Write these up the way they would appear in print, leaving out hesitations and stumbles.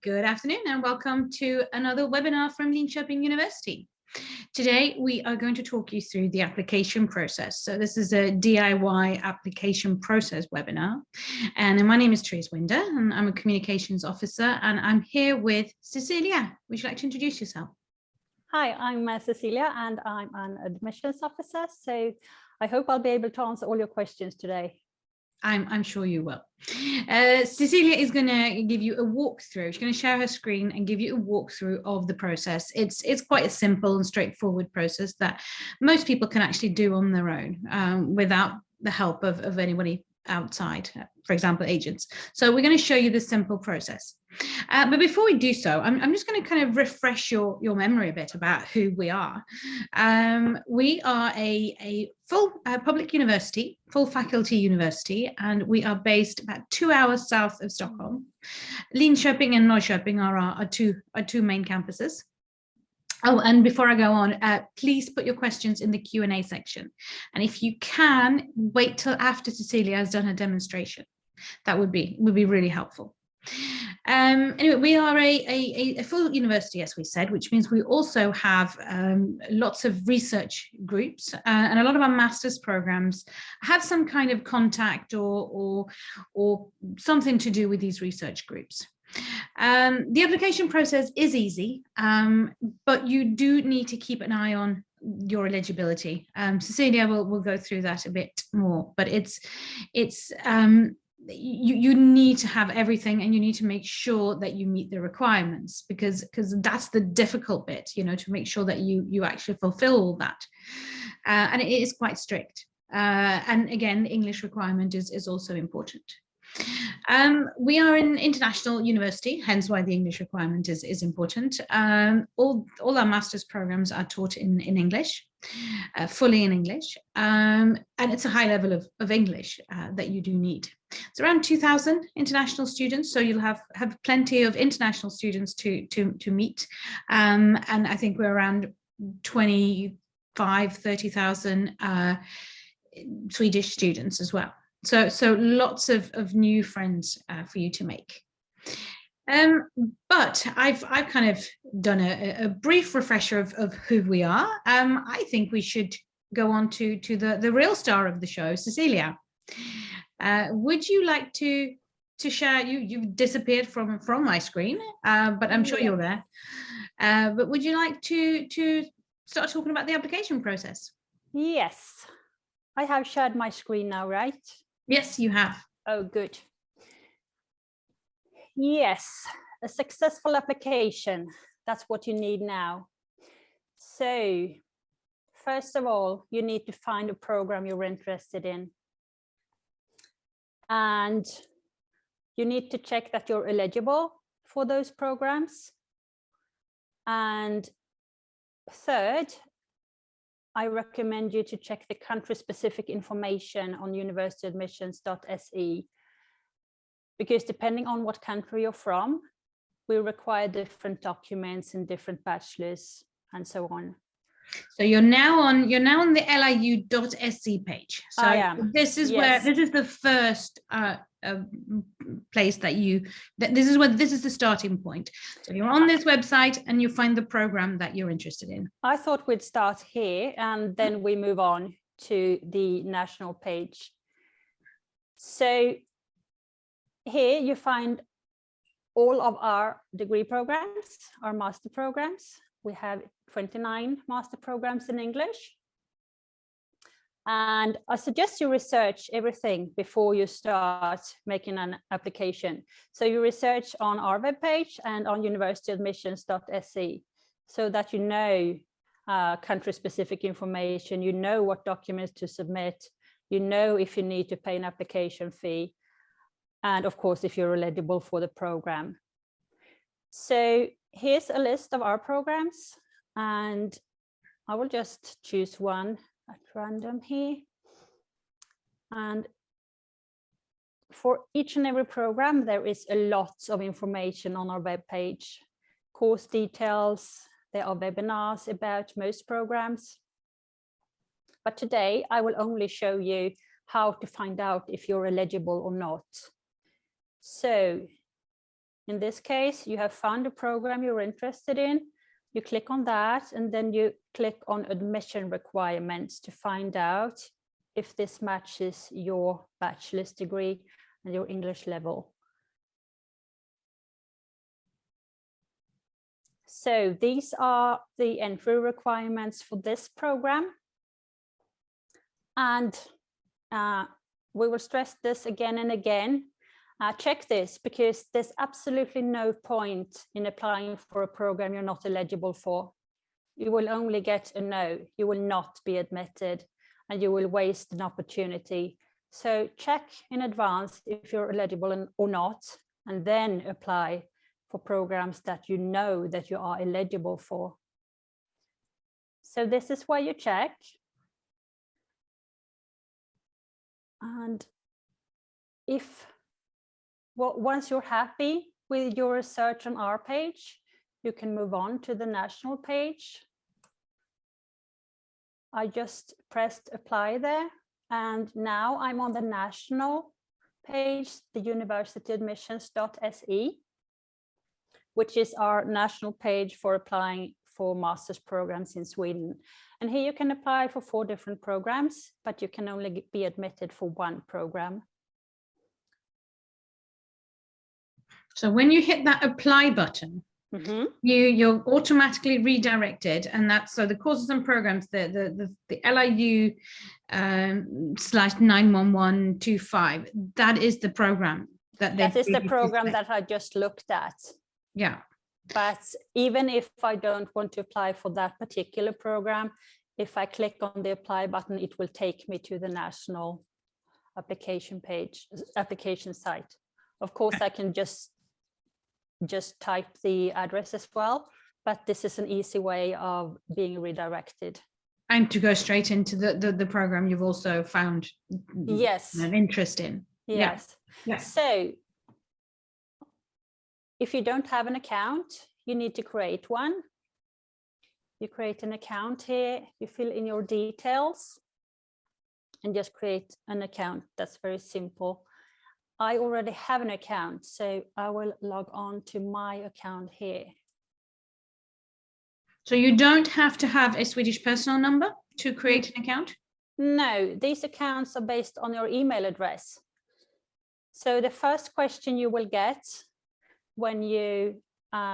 Good afternoon and welcome to another webinar from Linköping University. Today we are going to talk you through the application process. So this is a DIY application process webinar. And my name is Therese Winder and I'm a communications officer and I'm here with Cecilia. Would you like to introduce yourself? Hi, I'm Cecilia and I'm an admissions officer. So I hope I'll be able to answer all your questions today. I'm sure you will. Cecilia is going to give you a walkthrough. She's going to share her screen and give you a walkthrough of the process. It's quite a simple and straightforward process that most people can actually do on their own without the help of anybody outside, for example, agents. So we're going to show you the simple process. But before we do so, I'm just going to kind of refresh your memory a bit about who we are. We are a full public university, full faculty university, and we are based about 2 hours south of Stockholm. Linköping and Norrköping are our two main campuses. Oh, and before I go on, please put your questions in the Q&A section. And if you can, wait till after Cecilia has done her demonstration. That would be really helpful. Anyway, we are a full university, as we said, which means we also have lots of research groups and a lot of our master's programs have some kind of contact or something to do with these research groups. The application process is easy, but you do need to keep an eye on your eligibility. Cecilia will go through that a bit more, but you need to have everything and you need to make sure that you meet the requirements because that's the difficult bit, you know, to make sure that you actually fulfill all that. And it is quite strict. And again, the English requirement is also important. We are an international university, hence why the English requirement is important. All our master's programs are taught in English, fully in English, and it's a high level of English that you do need. It's around 2,000 international students, so you'll have plenty of international students to meet, and I think we're around 30,000 Swedish students as well. So lots of new friends for you to make. But I've kind of done a brief refresher of who we are. I think we should go on to the real star of the show, Cecilia. Would you like to share? You've disappeared from my screen, but I'm sure you're there. But would you like to start talking about the application process? Yes, I have shared my screen now, right? Yes, you have. Oh, good. Yes, a successful application. That's what you need now. So, first of all, you need to find a program you're interested in. And you need to check that you're eligible for those programs. And third, I recommend you to check the country-specific information on universityadmissions.se, because depending on what country you're from, we require different documents and different bachelors and so on. So you're now on the liu.se page. So I am. This is where this is the first place this is the starting point. So you're on this website and you find the program that you're interested in. I thought we'd start here and then we move on to the national page. So here you find all of our degree programs, our master programs. We have 29 master programs in English. And I suggest you research everything before you start making an application. So you research on our webpage and on universityadmissions.se so that you know country-specific information, you know what documents to submit, you know if you need to pay an application fee, and of course, if you're eligible for the program. So here's a list of our programs, and I will just choose one at random here. And for each and every program, there is a lot of information on our webpage, course details, there are webinars about most programs. But today I will only show you how to find out if you're eligible or not. So in this case, you have found a program you're interested in. You click on that, and then you click on admission requirements to find out if this matches your bachelor's degree and your English level. So these are the entry requirements for this program. And we will stress this again and again. Check this, because there's absolutely no point in applying for a program you're not eligible for. You will only get a no. You will not be admitted, and you will waste an opportunity. So check in advance if you're eligible or not, and then apply for programs that you know that you are eligible for. So this is where you check. And once you're happy with your research on our page, you can move on to the national page. I just pressed apply there, and now I'm on the national page, the universityadmissions.se, which is our national page for applying for master's programs in Sweden. And here you can apply for 4 different programs, but you can only be admitted for 1 program. So when you hit that apply button, you're automatically redirected, and that's so the courses and programs, the LIU /91125, that is the program that is the program that I just looked at. Yeah. But even if I don't want to apply for that particular program, if I click on the apply button, it will take me to the national application site. Of course, I can just type the address as well, but this is an easy way of being redirected. And to go straight into the program you've also found an interest in. Yes. Yeah. So if you don't have an account, you need to create one. You create an account here, you fill in your details and just create an account. That's very simple. I already have an account, so I will log on to my account here. So you don't have to have a Swedish personal number to create an account? No, these accounts are based on your email address. So the first question you will get when you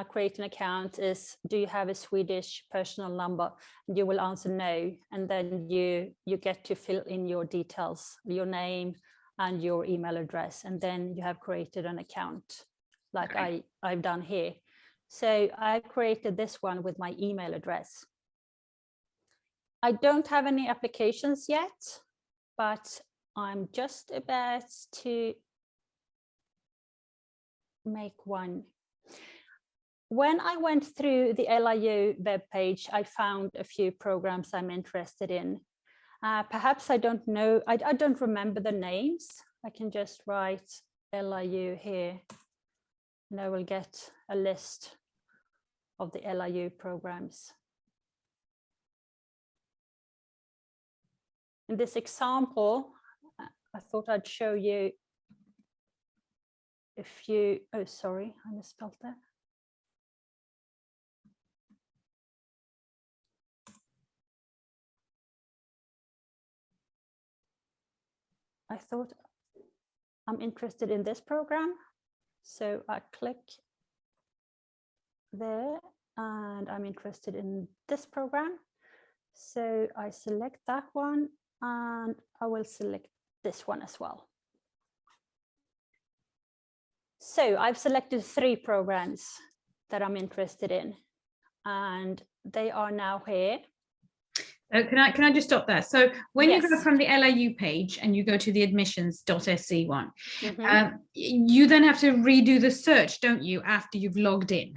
create an account is, do you have a Swedish personal number? And you will answer no, and then you get to fill in your details, your name and your email address, and then you have created an account like I've done here. So I created this one with my email address. I don't have any applications yet, but I'm just about to make one. When I went through the LIU webpage, I found a few programs I'm interested in. Perhaps I don't know, I don't remember the names. I can just write LIU here, and I will get a list of the LIU programs. In this example, I thought I'd show you a few, oh, sorry, I misspelled that. I thought I'm interested in this program. So I click there and I'm interested in this program. So I select that one and I will select this one as well. So I've selected 3 programs that I'm interested in, and they are now here. Can I just stop there? So when you go from the LIU page and you go to the admissions.se one, you then have to redo the search, don't you, after you've logged in?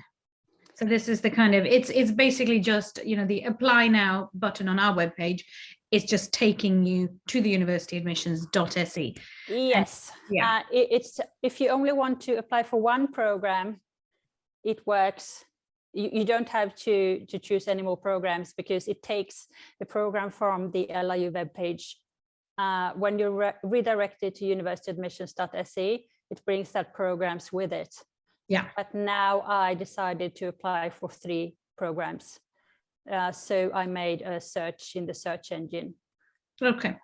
So this is the kind of, it's basically just, you know, the apply now button on our webpage. It's just taking you to the universityadmissions.se. Yes. And, yeah. It's if you only want to apply for one program, it works. You don't have to choose any more programs, because it takes the program from the LIU webpage. When you're redirected to universityadmissions.se, it brings that programs with it. Yeah. But now I decided to apply for 3 programs. So I made a search in the search engine. Okay.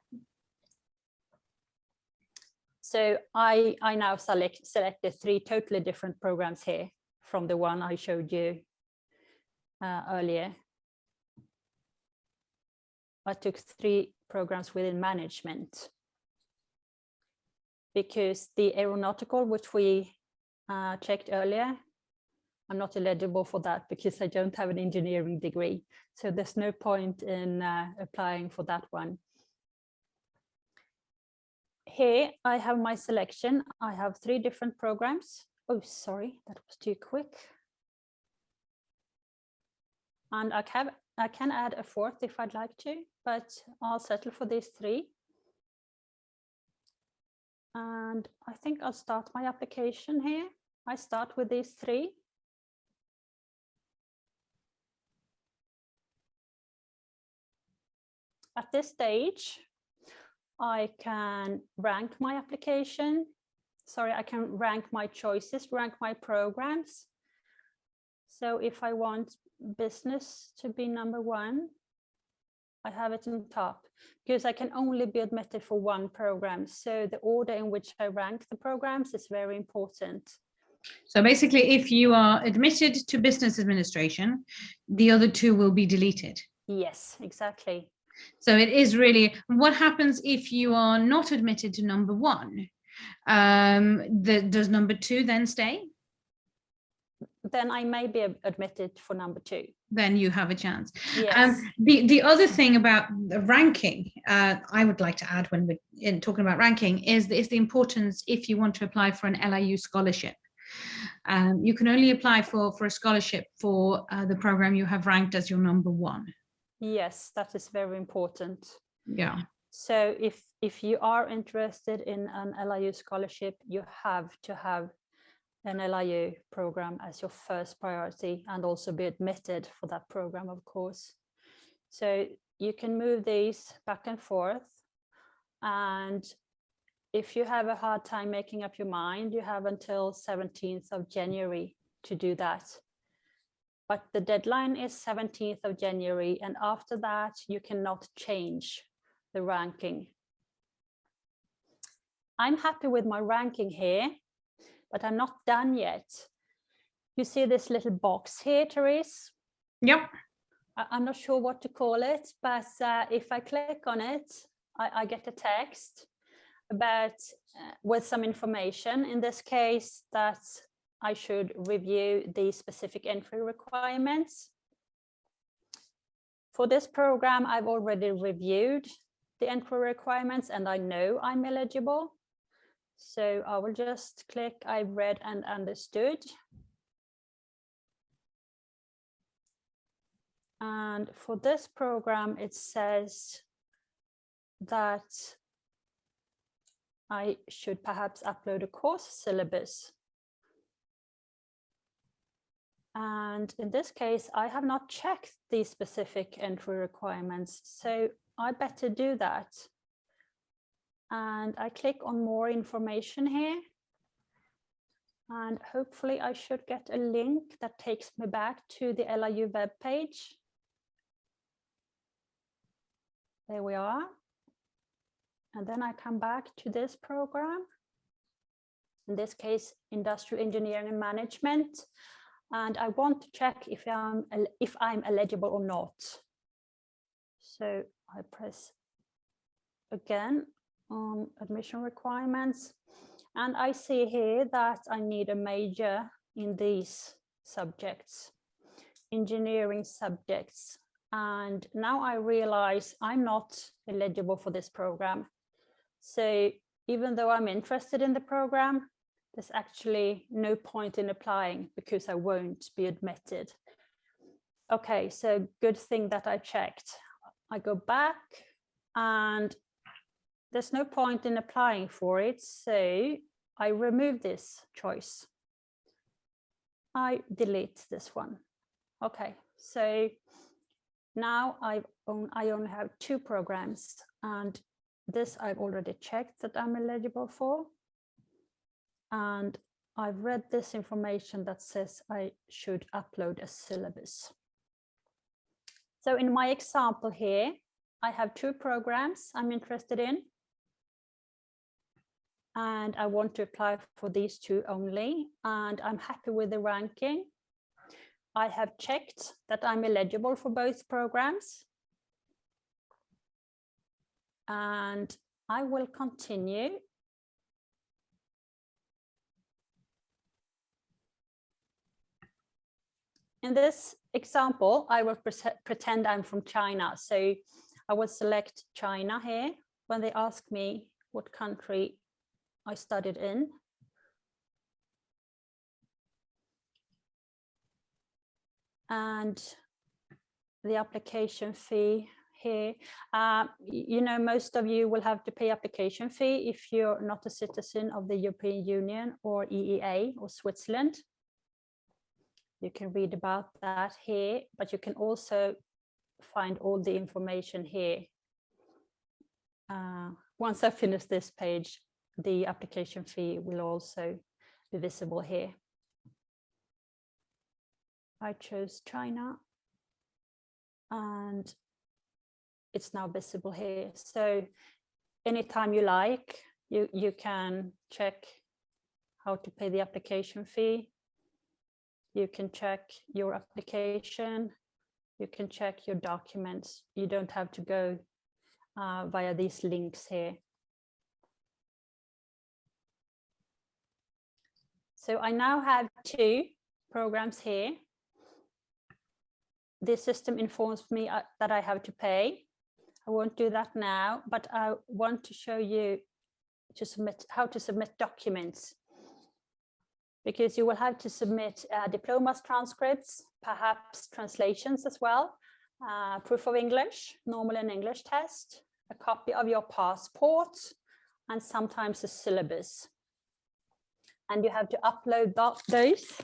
So I now selected 3 totally different programs here from the one I showed you earlier. I took 3 programs within management because the aeronautical, which we checked earlier, I'm not eligible for that because I don't have an engineering degree. So there's no point in applying for that one. Here I have my selection. I have 3 different programs. Oh, sorry, that was too quick. And I can add a 4th if I'd like to, but I'll settle for these 3. And I think I'll start my application here. I start with these 3. At this stage, I can rank my application. Sorry, I can rank my choices, rank my programs. So if I want business to be number 1, I have it on top because I can only be admitted for 1 program. So the order in which I rank the programs is very important. So basically, if you are admitted to business administration, the other 2 will be deleted. Yes, exactly. So it is really, what happens if you are not admitted to number 1? Does number 2 then stay? Then I may be admitted for number 2. Then you have a chance. Yes. The other thing about the ranking, I would like to add when we're talking about ranking, is the importance if you want to apply for an LIU scholarship. You can only apply for a scholarship for the program you have ranked as your number 1. Yes, that is very important. Yeah. So if you are interested in an LIU scholarship, you have to have an LIU program as your first priority and also be admitted for that program, of course. So you can move these back and forth. And if you have a hard time making up your mind, you have until 17th of January to do that. But the deadline is 17th of January, and after that, you cannot change the ranking. I'm happy with my ranking here, but I'm not done yet. You see this little box here, Therese? Yep. I'm not sure what to call it, but if I click on it, I get a text about with some information. In this case, that I should review the specific entry requirements. For this program, I've already reviewed the entry requirements and I know I'm eligible. So I will just click I've read and understood. And for this program, it says that I should perhaps upload a course syllabus. And in this case, I have not checked the specific entry requirements, so I better do that. And I click on more information here. And hopefully I should get a link that takes me back to the LIU web page. There we are. And then I come back to this program. In this case, Industrial Engineering and Management. And I want to check if I'm eligible or not. So I press again on admission requirements. And I see here that I need a major in these subjects, engineering subjects. And now I realize I'm not eligible for this program. So even though I'm interested in the program, there's actually no point in applying because I won't be admitted. Okay, so good thing that I checked. I go back and there's no point in applying for it. So I remove this choice. I delete this one. Okay, so now I only have 2 programs, and this I've already checked that I'm eligible for. And I've read this information that says I should upload a syllabus. So in my example here, I have 2 programs I'm interested in. And I want to apply for these 2 only. And I'm happy with the ranking. I have checked that I'm eligible for both programs. And I will continue. In this example, I will pretend I'm from China. So I will select China here when they ask me what country I studied in. And the application fee here, you know, most of you will have to pay application fee if you're not a citizen of the European Union or EEA or Switzerland. You can read about that here, but you can also find all the information here. Once I finish this page, the application fee will also be visible here. I chose China and it's now visible here. So anytime you like, you can check how to pay the application fee. You can check your application. You can check your documents. You don't have to go via these links here. So I now have 2 programs here. The system informs me that I have to pay. I won't do that now, but I want to show you how to submit documents. Because you will have to submit diplomas transcripts, perhaps translations as well, proof of English, normal and English test, a copy of your passport, and sometimes a syllabus. And you have to upload those.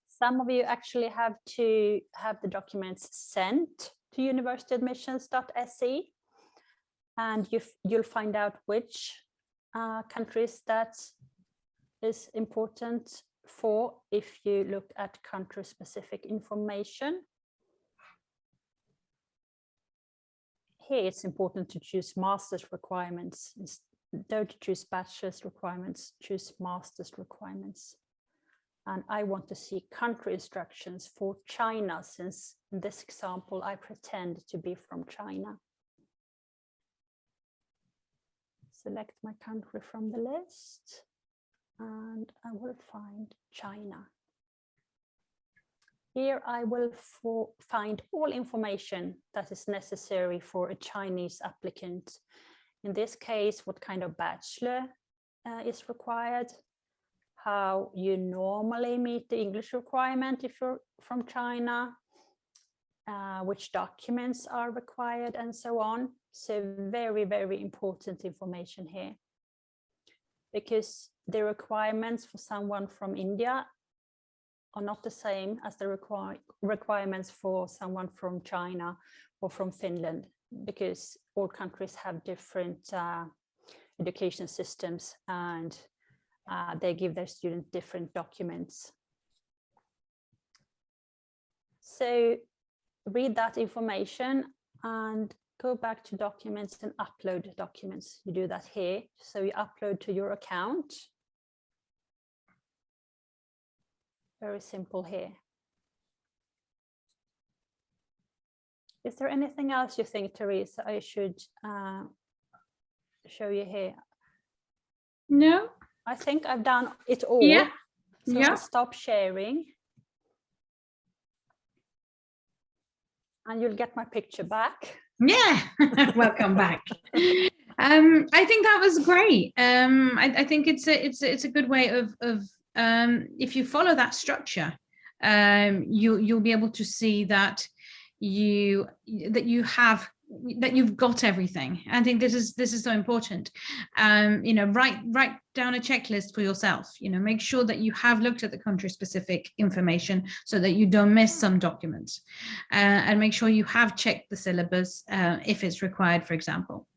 Some of you actually have to have the documents sent to universityadmissions.se, and you'll find out which countries that is important for if you look at country-specific information. Here it's important to choose master's requirements. Don't choose bachelor's requirements, choose master's requirements. And I want to see country instructions for China, since in this example, I pretend to be from China. Select my country from the list, and I will find China. Here I will find all information that is necessary for a Chinese applicant. In this case, what kind of bachelor is required, how you normally meet the English requirement if you're from China, which documents are required, and so on. So very, very important information here, because the requirements for someone from India are not the same as the requirements for someone from China or from Finland, because all countries have different education systems, and they give their students different documents. So read that information and go back to documents and upload documents. You do that here. So you upload to your account. Very simple here. Is there anything else you think, Teresa, I should show you here? No. I think I've done it all. Yeah. So Yeah. I'll stop sharing. And you'll get my picture back. Yeah. Welcome back. I think that was great. I think it's a good way of if you follow that structure, you'll be able to see that you've got everything. I think this is so important. You know, write down a checklist for yourself. You know, make sure that you have looked at the country-specific information so that you don't miss some documents, and make sure you have checked the syllabus if it's required, for example.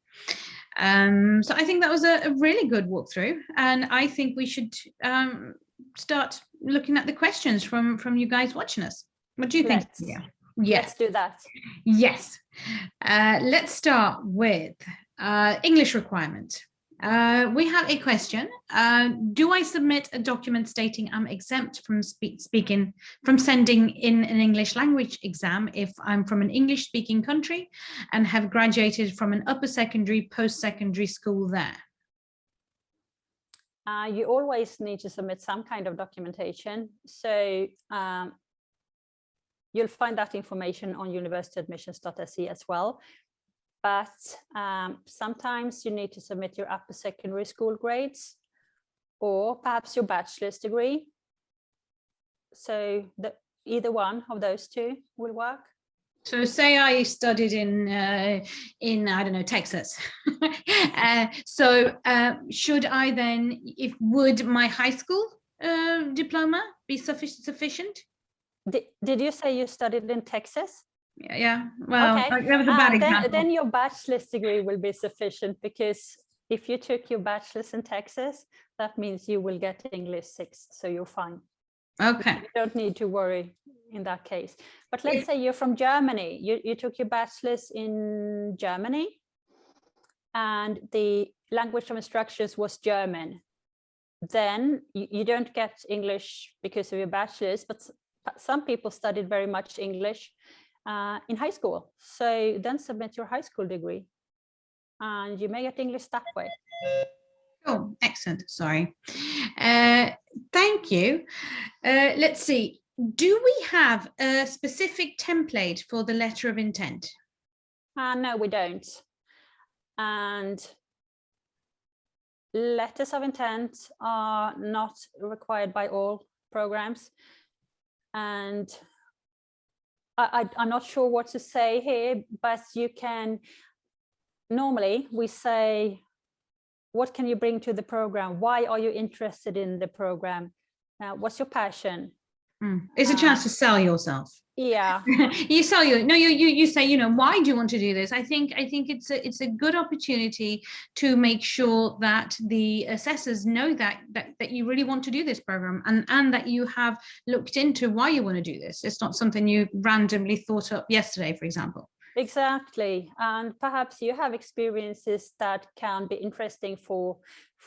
So I think that was a really good walkthrough, and I think we should start looking at the questions from you guys watching us. What do you think? Yeah. Yes. Let's do that. Yes. Let's start with English requirement. We have a question. Do I submit a document stating I'm exempt from sending in an English language exam if I'm from an English speaking country and have graduated from an upper secondary, post-secondary school there? You always need to submit some kind of documentation. So you'll find that information on universityadmissions.se as well. But sometimes you need to submit your upper secondary school grades or perhaps your bachelor's degree. So either one of those two will work. So say I studied in I don't know, Texas. Should I then, would my high school diploma be sufficient? Did you say you studied in Texas? Yeah, well, okay. That was a bad example. Then your bachelor's degree will be sufficient, because if you took your bachelor's in Texas, that means you will get English 6, so you're fine. Okay. You don't need to worry in that case. But let's say you're from Germany, you took your bachelor's in Germany, and the language of instructions was German. Then you don't get English because of your bachelor's, but some people studied very much English in high school. So then submit your high school degree and you may get English that way. Oh, excellent. Sorry. Thank you. Let's see. Do we have a specific template for the letter of intent? No, we don't. And letters of intent are not required by all programs. And I'm not sure what to say here, but you can, normally we say, what can you bring to the program? Why are you interested in the program? What's your passion? It's a chance to sell yourself. Yeah. You sell you say, you know, why do you want to do this? I think it's a good opportunity to make sure that the assessors know that you really want to do this program, and that you have looked into why you want to do this. It's not something you randomly thought up yesterday, for example. Exactly. And perhaps you have experiences that can be interesting for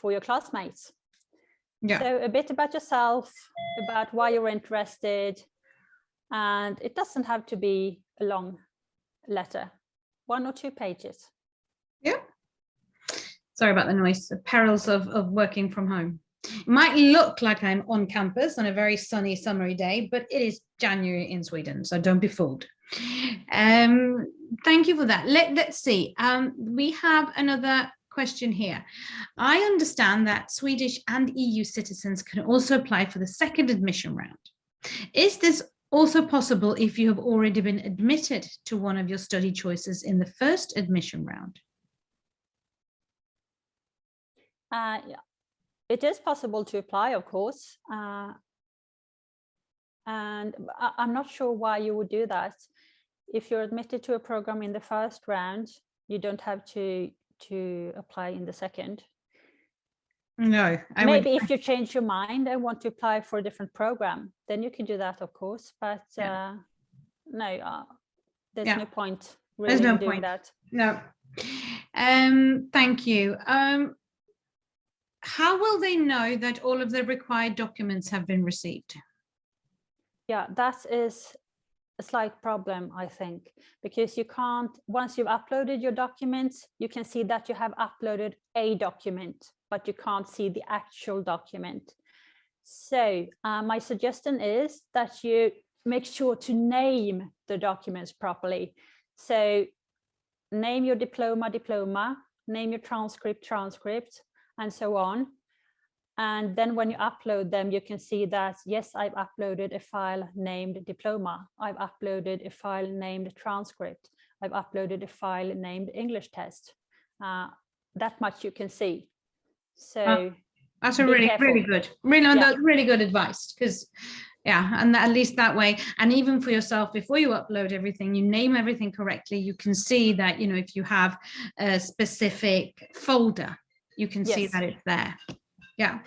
your classmates. Yeah. So a bit about yourself, about why you're interested. And it doesn't have to be a long letter, 1 or 2 pages. Yeah. Sorry about the noise, the perils of working from home. It might look like I'm on campus on a very sunny, summery day, but it is January in Sweden, so don't be fooled. Thank you for that. Let's see. We have another question here. I understand that Swedish and EU citizens can also apply for the second admission round. Is this also possible if you have already been admitted to one of your study choices in the first admission round? Yeah, it is possible to apply, of course. And I'm not sure why you would do that. If you're admitted to a program in the first round, you don't have to apply in the second. No, maybe if you change your mind and want to apply for a different program, then you can do that, of course. But no, there's no point really in doing that. No. Thank you. How will they know that all of the required documents have been received? Yeah, that is a slight problem, I think, because you can't, once you've uploaded your documents, you can see that you have uploaded a document, but you can't see the actual document. So my suggestion is that you make sure to name the documents properly. So name your diploma, name your transcript, and so on. And then when you upload them, you can see that, yes, I've uploaded a file named diploma. I've uploaded a file named transcript. I've uploaded a file named English test. That much you can see. So that's a really good, really good advice, because and at least that way, and even for yourself, before you upload everything, you name everything correctly. You can see that, you know, if you have a specific folder, you can see that it's there. Yeah.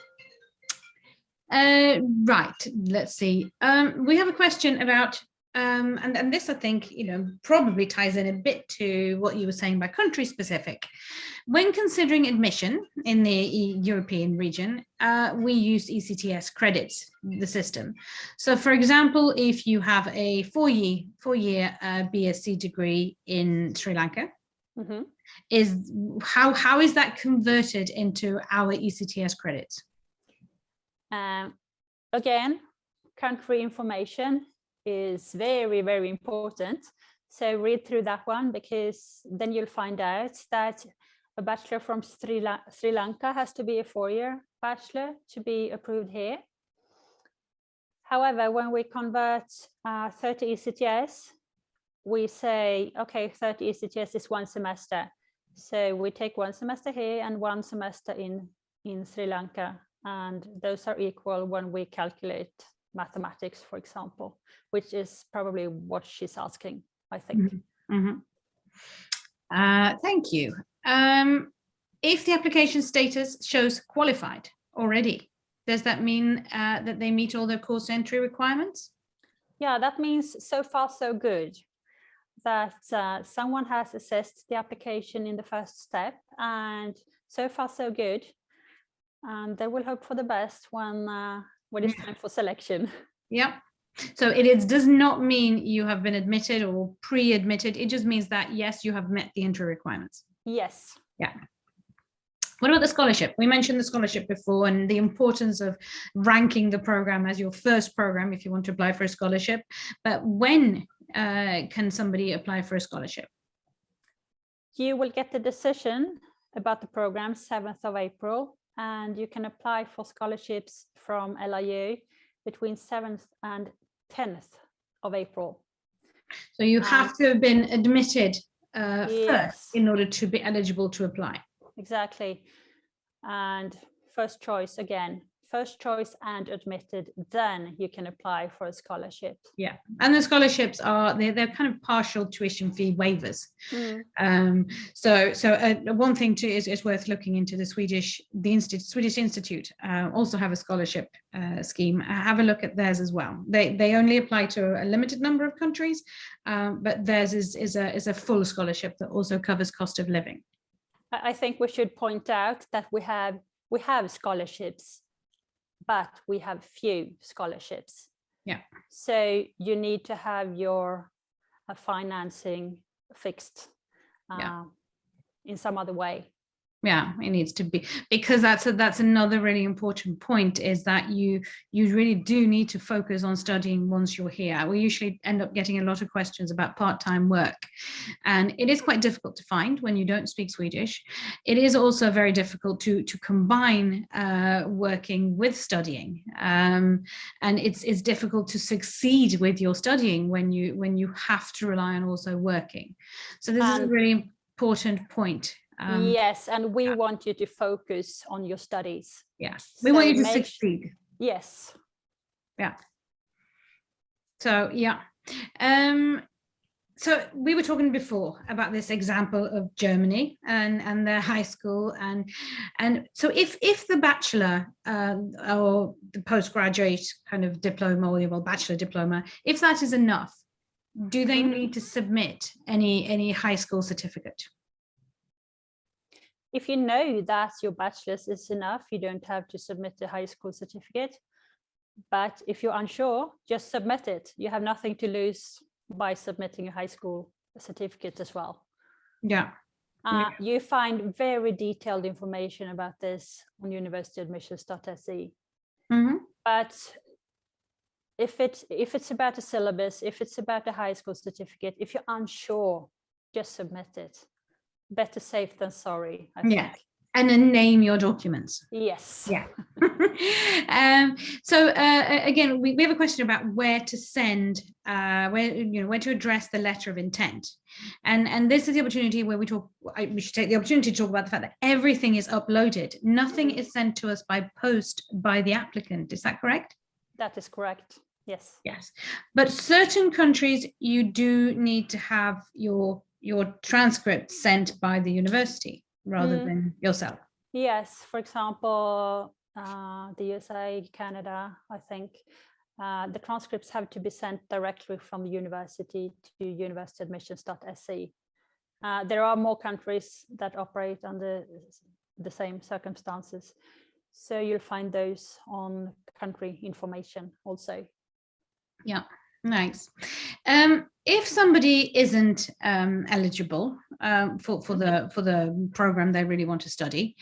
Right, let's see. We have a question about, and this I think, probably ties in a bit to what you were saying by country specific. When considering admission in the European region, we use ECTS credits, the system. So for example, if you have a four-year BSc degree in Sri Lanka, is how is that converted into our ECTS credits? Again, country information is very, very important. So read through that one, because then you'll find out that a bachelor from Sri Lanka has to be a four-year bachelor to be approved here. However, when we convert 30 ECTS, we say, okay, 30 ECTS is one semester. So we take one semester here and one semester in Sri Lanka. And those are equal when we calculate mathematics, for example, which is probably what she's asking, I think. Thank you. If the application status shows qualified already, does that mean that they meet all their course entry requirements? Yeah, that means so far so good, that someone has assessed the application in the first step, and so far so good. And they will hope for the best when it's time for selection. Yeah. So it does not mean you have been admitted or pre-admitted. It just means that, yes, you have met the entry requirements. Yes. Yeah. What about the scholarship? We mentioned the scholarship before and the importance of ranking the program as your first program if you want to apply for a scholarship. But when can somebody apply for a scholarship? You will get the decision about the program 7th of April. And you can apply for scholarships from LIU between 7th and 10th of April. So you have to have been admitted yes, first in order to be eligible to apply. Exactly. And first choice again, first choice and admitted, then you can apply for a scholarship. Yeah, and the scholarships are they're kind of partial tuition fee waivers. So one thing too is worth looking into. The Swedish Institute also have a scholarship scheme. Have a look at theirs as well. They only apply to a limited number of countries, but theirs is a full scholarship that also covers cost of living. I think we should point out that we have scholarships, but we have few scholarships. Yeah. So you need to have your financing fixed in some other way. Yeah, it needs to be, because that's another really important point, is that you really do need to focus on studying once you're here. We usually end up getting a lot of questions about part-time work, and it is quite difficult to find when you don't speak Swedish. It is also very difficult to combine working with studying, and it's difficult to succeed with your studying when you have to rely on also working. So this is a really important point. Yes, and we want you to focus on your studies. Yeah, we want you to succeed. Yes. Yeah. So yeah. So we were talking before about this example of Germany and their high school, and so if the bachelor or the postgraduate kind of diploma or bachelor diploma, if that is enough, do they need to submit any high school certificate? If you know that your bachelor's is enough, you don't have to submit a high school certificate. But if you're unsure, just submit it. You have nothing to lose by submitting a high school certificate as well. Yeah. You find very detailed information about this on universityadmissions.se. But if it's about a syllabus, if it's about a high school certificate, if you're unsure, just submit it. Better safe than sorry, I think. Yeah, and then name your documents. Yes. Yeah. So again, we have a question about where to send, where to address the letter of intent, and this is the opportunity where we should take the opportunity to talk about the fact that everything is uploaded. Nothing is sent to us by post by the applicant. Is that correct? That is correct. Yes. Yes, but certain countries you do need to have your transcript sent by the university rather than yourself. Yes, for example, the USA, Canada, I think, the transcripts have to be sent directly from the university to universityadmissions.se. There are more countries that operate under the same circumstances. So you'll find those on country information also. Yeah, nice. If somebody isn't eligible for the program they really want to study,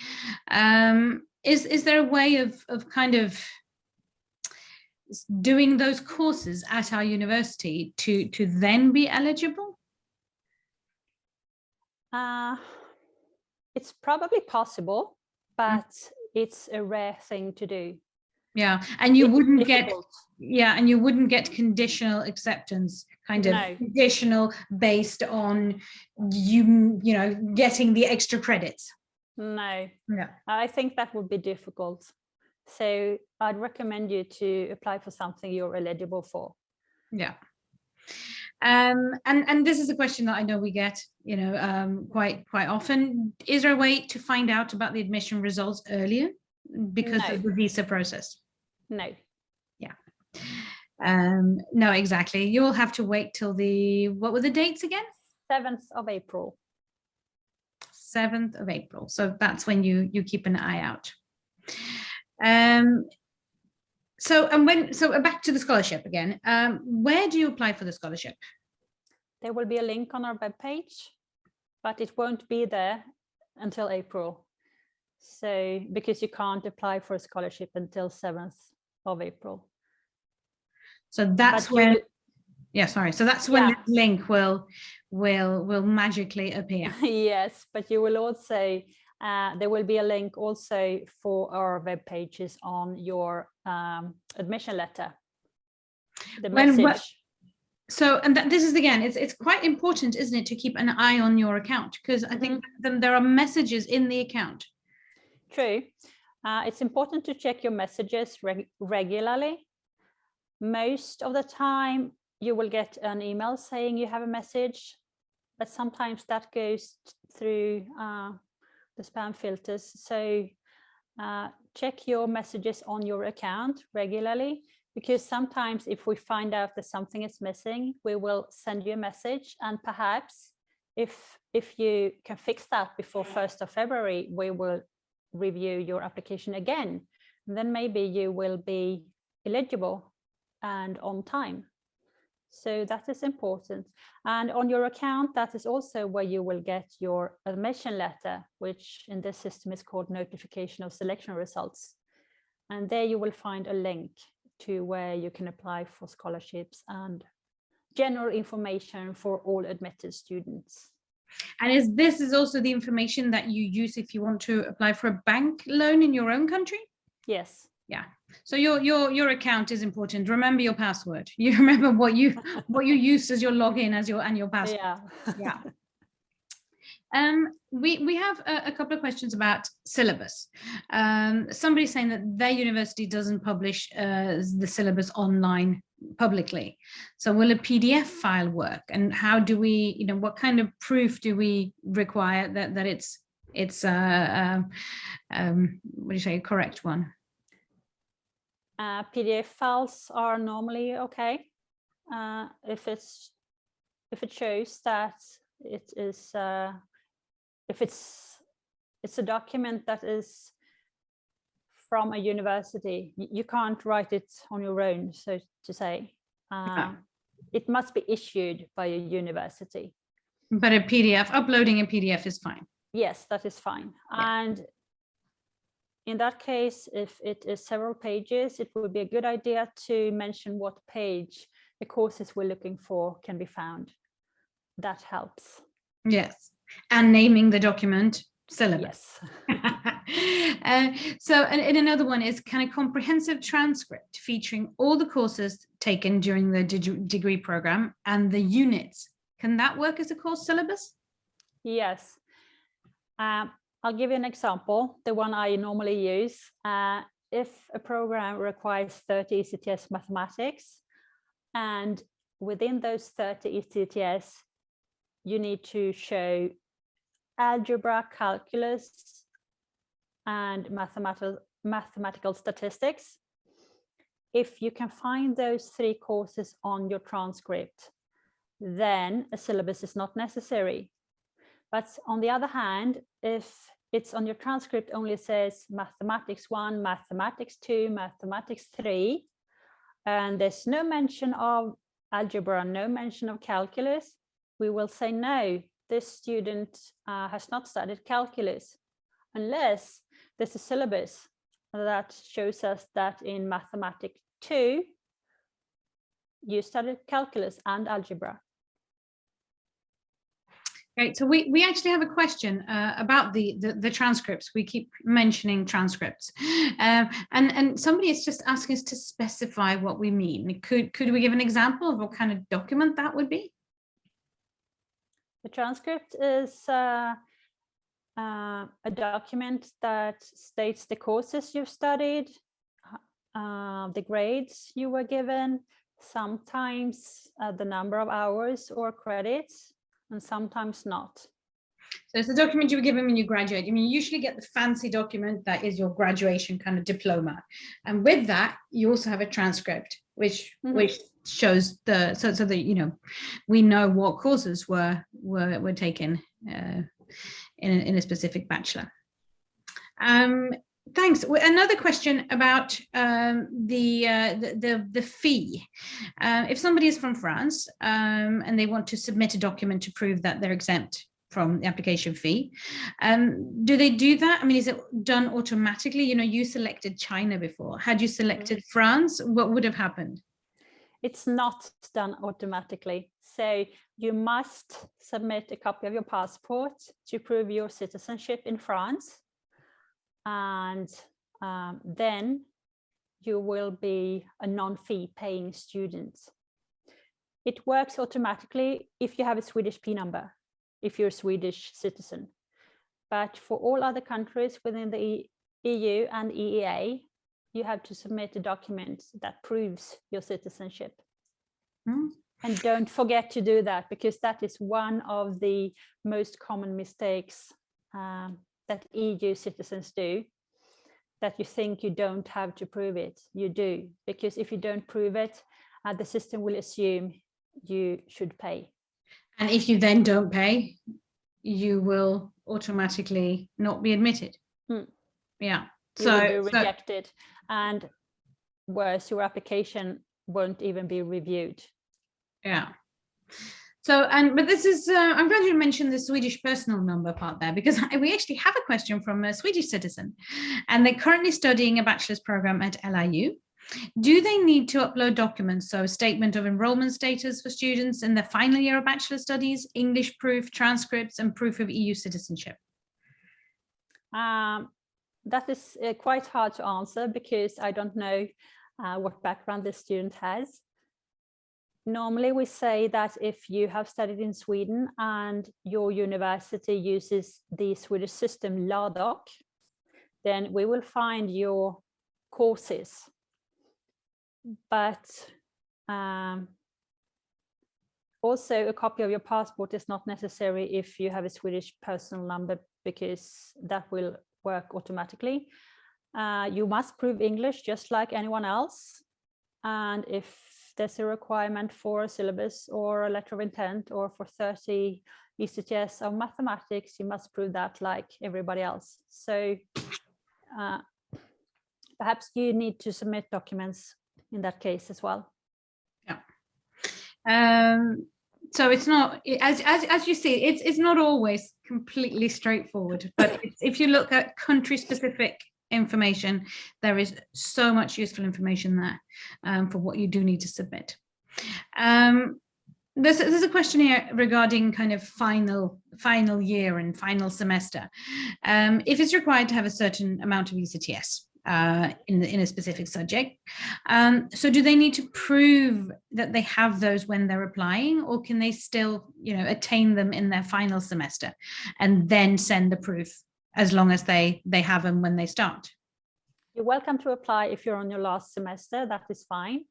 is there a way of kind of doing those courses at our university to then be eligible? It's probably possible, but it's a rare thing to do. Yeah, and you wouldn't difficult. and you wouldn't get conditional acceptance, kind of No. conditional based on you know, getting the extra credits. No. Yeah. I think that would be difficult. So I'd recommend you to apply for something you're eligible for. Yeah. And this is a question that I know we get, you know, quite often. Is there a way to find out about the admission results earlier because of the visa process? No. Yeah. No, exactly. You will have to wait till what were the dates again? 7th of April. 7th of April. So that's when you keep an eye out. So back to the scholarship again. Where do you apply for the scholarship? There will be a link on our webpage, but it won't be there until April. So because you can't apply for a scholarship until 7th of April. So that's when, yeah, sorry. So that's when the link will magically appear. Yes, but you will also, there will be a link also for our web pages on your admission letter. The message. So, and this is again, it's quite important, isn't it, to keep an eye on your account, because I think there are messages in the account. True. It's important to check your messages regularly. Most of the time, you will get an email saying you have a message, but sometimes that goes through the spam filters. So check your messages on your account regularly, because sometimes if we find out that something is missing, we will send you a message, and perhaps if you can fix that before 1st of February, we will review your application again. And then maybe you will be eligible and on time. So that is important. And on your account, that is also where you will get your admission letter, which in this system is called notification of selection results. And there you will find a link to where you can apply for scholarships and general information for all admitted students. And this is also the information that you use if you want to apply for a bank loan in your own country? Yes. Yeah. So your account is important. Remember your password. You remember what you used as your login as your password. Yeah. Yeah. We have a couple of questions about syllabus. Somebody's saying that their university doesn't publish the syllabus online publicly. So will a PDF file work? And how do we, you know, what kind of proof do we require that it's what do you say, a correct one? PDF files are normally okay. If it shows that it is if it's a document that is from a university, you can't write it on your own, so to say. It must be issued by a university. But a PDF, uploading a PDF is fine. Yes, that is fine. Yeah. And in that case, if it is several pages, it would be a good idea to mention what page the courses we're looking for can be found. That helps. Yes, and naming the document syllabus. Yes. So and another one is, can a comprehensive transcript featuring all the courses taken during the degree program and the units, can that work as a course syllabus? Yes. I'll give you an example, the one I normally use. If a program requires 30 ECTS mathematics, and within those 30 ECTS, you need to show algebra, calculus, and mathematical statistics. If you can find those 3 courses on your transcript, then a syllabus is not necessary. But on the other hand, if it's on your transcript only says mathematics 1, mathematics 2, mathematics 3, and there's no mention of algebra, no mention of calculus, we will say no, this student has not studied calculus, unless there's a syllabus that shows us that in mathematics 2, you studied calculus and algebra. Great. So we actually have a question about the transcripts. We keep mentioning transcripts, and somebody is just asking us to specify what we mean. Could we give an example of what kind of document that would be? The transcript is a document that states the courses you've studied, the grades you were given, sometimes the number of hours or credits, and sometimes not. So it's the document you were given when you graduate. I mean, you usually get the fancy document that is your graduation kind of diploma, and with that you also have a transcript, which shows the so that you know we know what courses were taken in a specific bachelor. Thanks. Another question about the fee. If somebody is from France and they want to submit a document to prove that they're exempt from the application fee, do they do that? I mean, is it done automatically? You know, you selected China before. Had you selected France, what would have happened? It's not done automatically. So you must submit a copy of your passport to prove your citizenship in France. And then you will be a non-fee paying student. It works automatically if you have a Swedish P number, if you're a Swedish citizen. But for all other countries within the EU and EEA, you have to submit a document that proves your citizenship. And don't forget to do that, because that is one of the most common mistakes that EU citizens do, that you think you don't have to prove it. You do, because if you don't prove it, the system will assume you should pay. And if you then don't pay, you will automatically not be admitted. Yeah. You will be rejected, and worse, your application won't even be reviewed. Yeah. So, but this is, I'm glad you mentioned the Swedish personal number part there, because we actually have a question from a Swedish citizen, and they're currently studying a bachelor's program at LIU. Do they need to upload documents? So a statement of enrollment status for students in their final year of bachelor studies, English proof, transcripts, and proof of EU citizenship? That is quite hard to answer, because I don't know what background the student has. Normally, we say that if you have studied in Sweden and your university uses the Swedish system LADOC, then we will find your courses. But also a copy of your passport is not necessary if you have a Swedish personal number, because that will work automatically. You must prove English just like anyone else. And if there's a requirement for a syllabus or a letter of intent or for 30 ECTS of mathematics, you must prove that like everybody else. So perhaps you need to submit documents in that case as well. Yeah. So it's not, as you see, it's not always completely straightforward, but if you look at country-specific information, there is so much useful information there for what you do need to submit. There's a question here regarding kind of final year and final semester. If it's required to have a certain amount of ECTS in a specific subject, so do they need to prove that they have those when they're applying, or can they still, you know, attain them in their final semester and then send the proof as long as they have them when they start? You're welcome to apply if you're on your last semester, that is fine.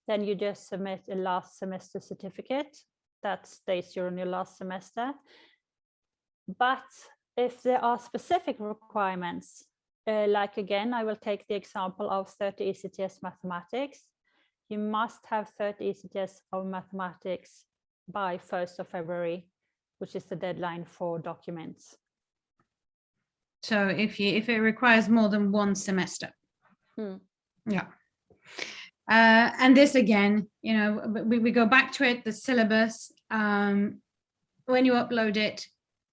Then you just submit a last semester certificate that states you're on your last semester. But if there are specific requirements, like again, I will take the example of 30 ECTS mathematics. You must have 30 ECTS of mathematics by 1st of February, which is the deadline for documents. So if it requires more than one semester. Yeah. And this again, you know, we go back to it, the syllabus. When you upload it,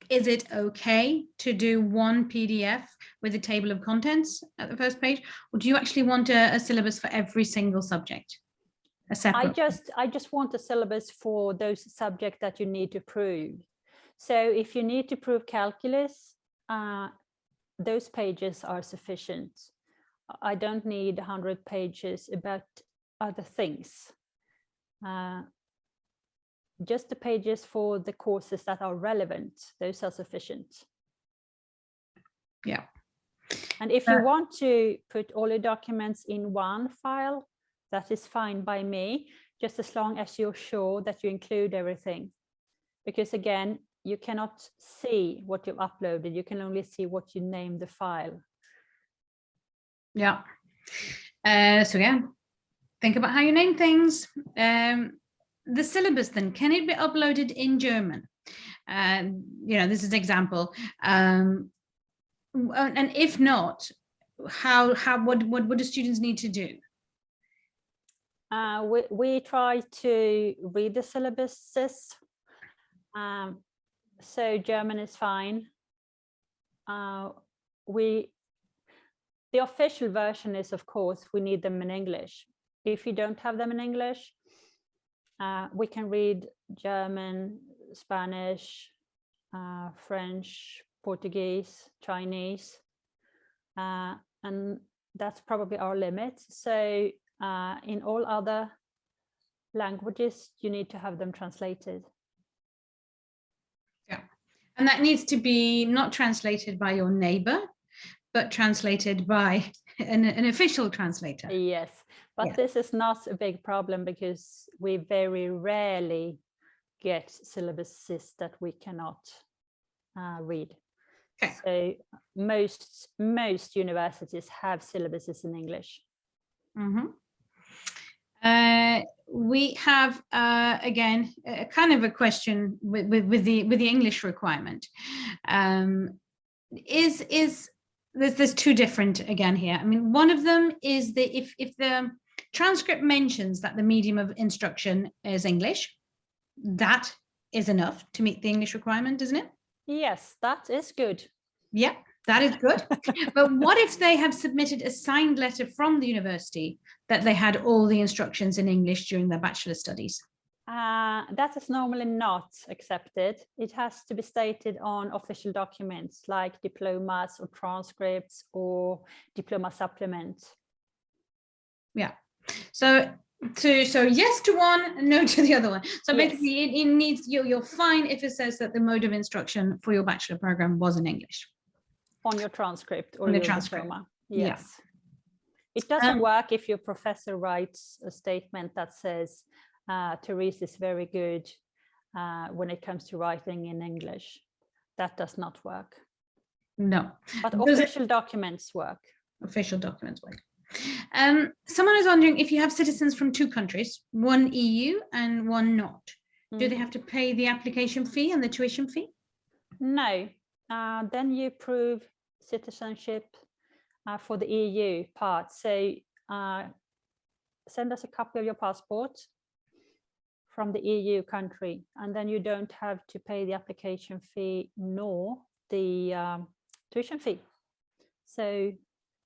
is it okay to do one PDF with a table of contents at the first page, or do you actually want a syllabus for every single subject? A separate. I just want a syllabus for those subjects that you need to prove. So if you need to prove calculus, those pages are sufficient. I don't need 100 pages about other things. Just the pages for the courses that are relevant, those are sufficient. Yeah. And if you want to put all your documents in one file, that is fine by me, just as long as you're sure that you include everything. Because again, you cannot see what you've uploaded, you can only see what you name the file. Yeah. So yeah, think about how you name things. The syllabus then, can it be uploaded in German? You know, this is an example. And if not, what do students need to do? We try to read the syllabuses. So German is fine. The official version is, of course, we need them in English. If you don't have them in English, we can read German, Spanish, French, Portuguese, Chinese, and that's probably our limit. So in all other languages, you need to have them translated. Yeah, and that needs to be not translated by your neighbor, but translated by an official translator. Yes, but yeah. This is not a big problem because we very rarely get syllabuses that we cannot read. Okay. So most universities have syllabuses in English. Mm-hmm. We have again kind of a question with the English requirement. There's two different again here. I mean, one of them is that if the transcript mentions that the medium of instruction is English, that is enough to meet the English requirement, isn't it? Yes, that is good. Yeah, that is good. But what if they have submitted a signed letter from the university that they had all the instructions in English during their bachelor studies? That is normally not accepted. It has to be stated on official documents like diplomas or transcripts or diploma supplement. Yeah. So yes to one, no to the other one. So basically it needs, you're fine if it says that the mode of instruction for your bachelor program was in English. On your transcript or your diploma. Yes. Yeah. It doesn't work if your professor writes a statement that says, Therese is very good when it comes to writing in English. That does not work. No. But official documents work. Official documents work. Someone is wondering if you have citizens from two countries, one EU and one not. Do they have to pay the application fee and the tuition fee? No. Then you prove citizenship for the EU part. So send us a copy of your passport from the EU country, and then you don't have to pay the application fee nor the tuition fee. So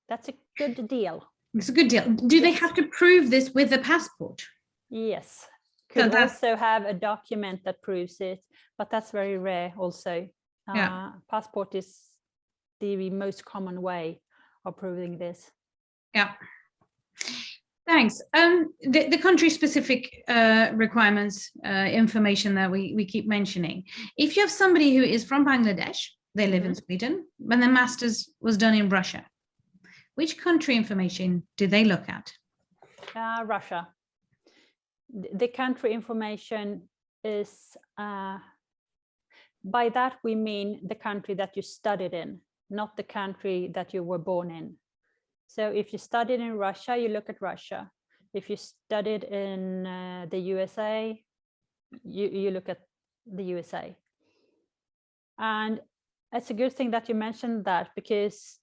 that's a good deal. It's a good deal. Do they have to prove this with a passport? Yes. Could also have a document that proves it, but that's very rare also. Passport is the most common way of proving this. Yeah. Thanks. The country-specific requirements information that we keep mentioning. If you have somebody who is from Bangladesh, they live in Sweden, but their master's was done in Russia, which country information do they look at? Russia. The country information is, by that we mean the country that you studied in. not the country that you were born in. So if you studied in Russia, you look at Russia. If you studied in the USA, you look at the USA. And it's a good thing that you mentioned that, because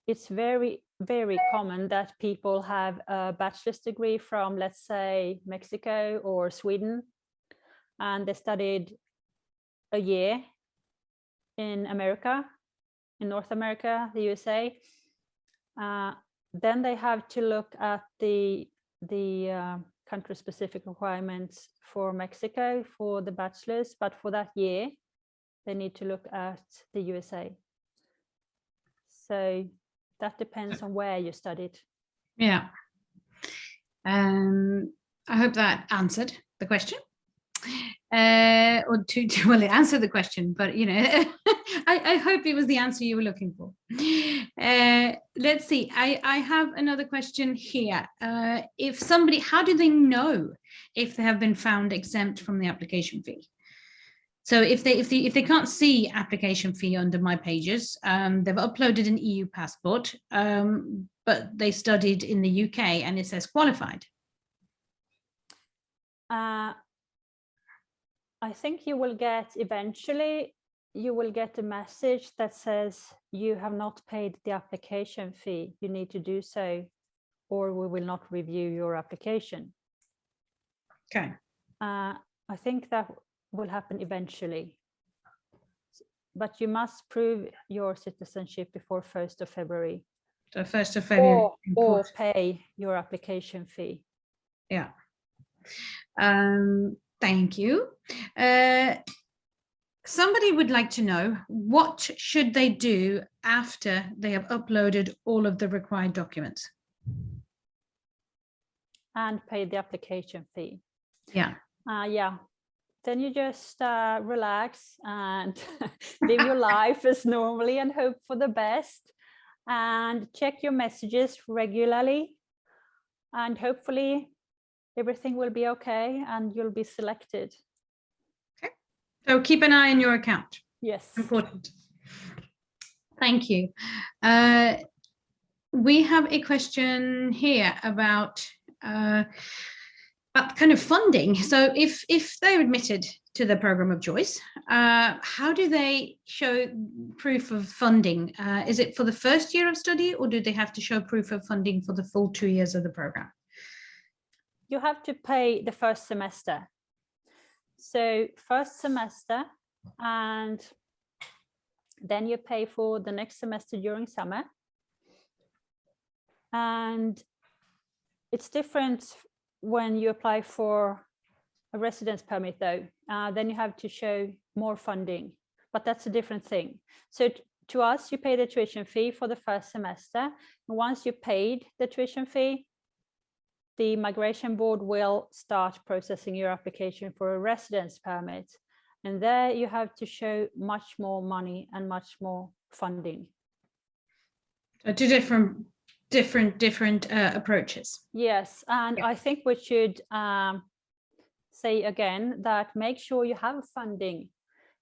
it's very, very common that people have a bachelor's degree from, let's say, Mexico or Sweden, and they studied a year in America, in North America, the USA. Then they have to look at the country-specific requirements for Mexico for the bachelor's, but for that year, they need to look at the USA. So that depends on where you studied. Yeah. I hope that answered the question. Or well, it answered the question, but you know, I hope it was the answer you were looking for. Let's see. I have another question here. If somebody, how do they know if they have been found exempt from the application fee? So if they can't see application fee under my pages, they've uploaded an EU passport, but they studied in the UK and it says qualified. I think you will get, eventually, you will get a message that says you have not paid the application fee. You need to do so, or we will not review your application. Okay. I think that will happen eventually. But you must prove your citizenship before 1st of February. So 1st of February. Or pay your application fee. Yeah. Thank you. Somebody would like to know, what should they do after they have uploaded all of the required documents? And pay the application fee. Yeah. Yeah. Then you just relax and live your life as normally and hope for the best, and check your messages regularly, and hopefully everything will be okay and you'll be selected. Okay. So keep an eye on your account. Yes. Important. Thank you. We have a question here about kind of funding. So if they're admitted to the program of choice, how do they show proof of funding? Is it for the first year of study, or do they have to show proof of funding for the full 2 years of the program? You have to pay the first semester. So first semester, and then you pay for the next semester during summer. And it's different when you apply for a residence permit, though. Then you have to show more funding, but that's a different thing. So to us, you pay the tuition fee for the first semester. And once you paid the tuition fee, the migration board will start processing your application for a residence permit. And there you have to show much more money and much more funding. So two different approaches. Yes, and Yeah. I think we should say again that make sure you have funding.